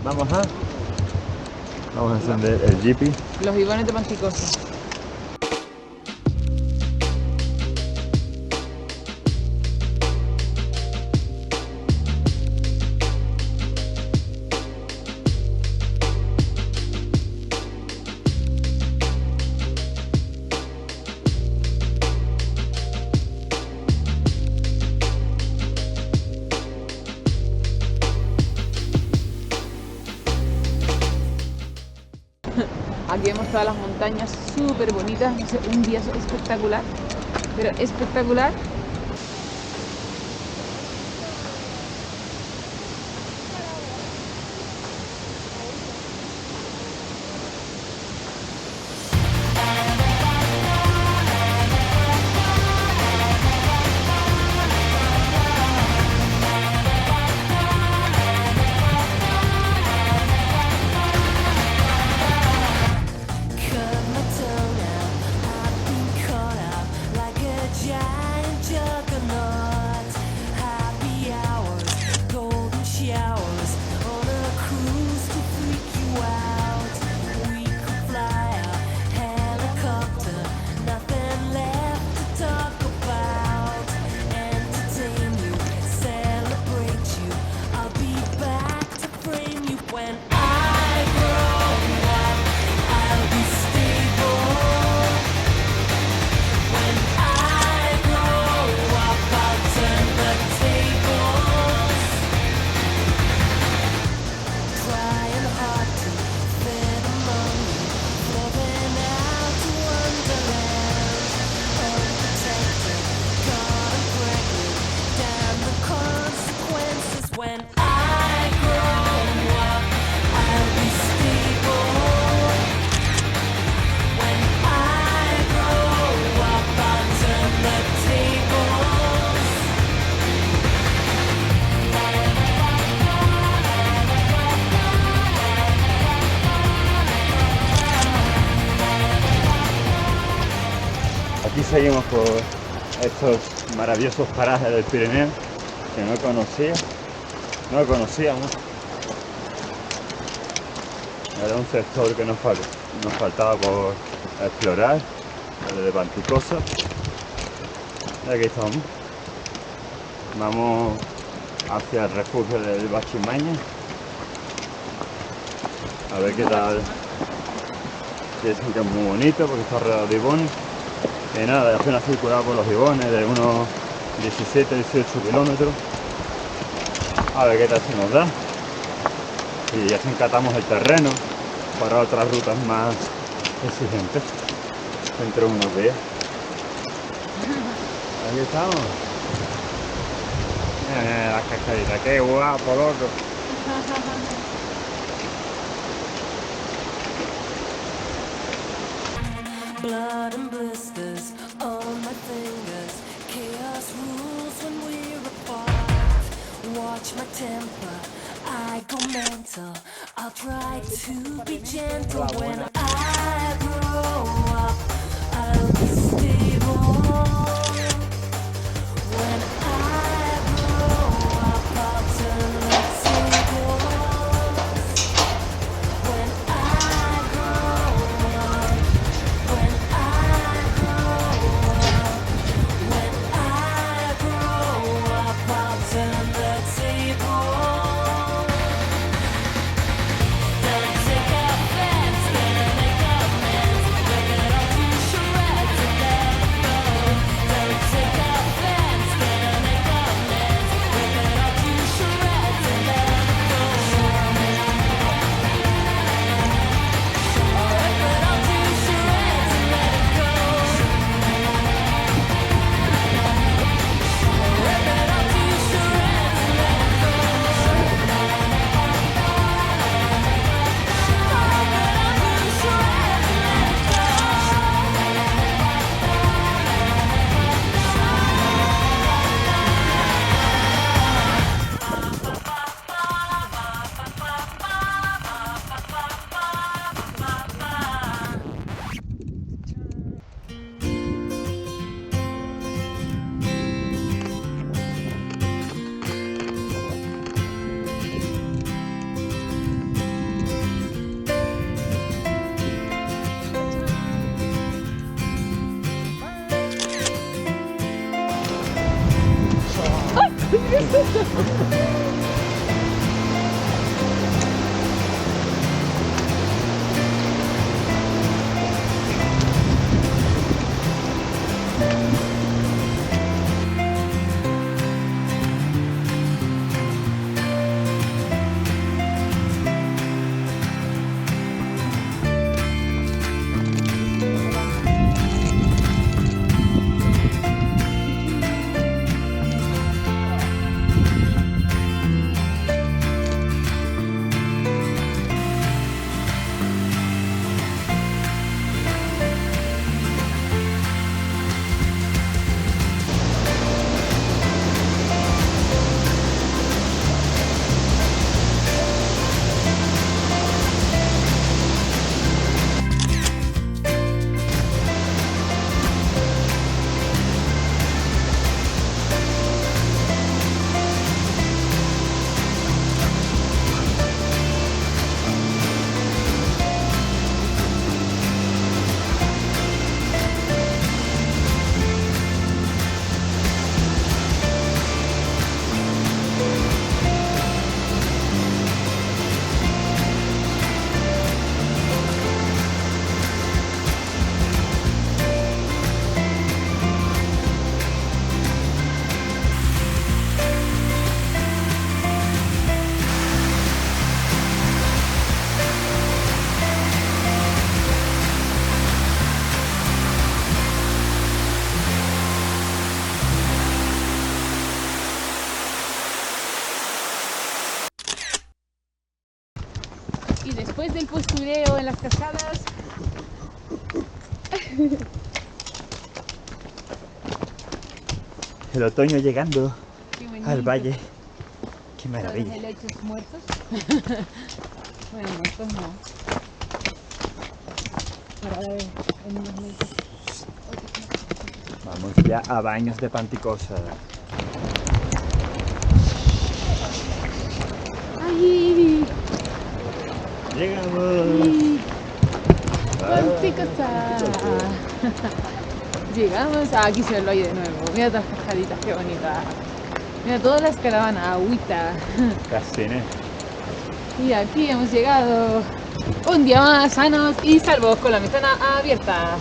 Vamos a encender el Jeepy. Los bibones de Panticosa. Aquí vemos todas las montañas súper bonitas, no sé, un día espectacular, pero espectacular. Aquí seguimos por estos maravillosos parajes del Pirineo que no conocíamos. Era un sector que nos faltaba por explorar, el de Panticosa. Y aquí estamos. Vamos hacia el refugio del Bachimaña. A ver qué tal. Dicen que es muy bonito porque está rodeado de ibones. Y nada, hace una circular por los ibones de unos 17-18 kilómetros. A ver qué tal se nos da. Y ya encatamos el terreno para otras rutas más exigentes dentro de unos días. Aquí estamos. Mira las cascaditas, qué guapo, loco. Blood and blisters on my fingers. Chaos rules when we're apart. Watch my temper, I go mental. I'll try to be gentle. When I grow up, I'll be stable. When I grow up, I'll turn the tables. When I grow up, when I grow up, when I grow up, I'll turn the tables. Gonna take offense, gonna make amends. We're gonna Y después del postureo en las cascadas, El otoño llegando qué bonito. al valle. Qué Todos los maravilla. helechos muertos. Bueno, muertos no. Ahora en unos meses. Vamos ya a Baños de Panticosa. ¡Ay! Llegamos. ¡Ay! Ah, ¡Panticosa! Llegamos. Ah, aquí se ve el valle de nuevo. Mira todas las cascaditas, qué bonita. Mira todas las caravanas, agüita. Casi, ¿no? Y aquí hemos llegado. Un día más sanos y salvos con la ventana abierta.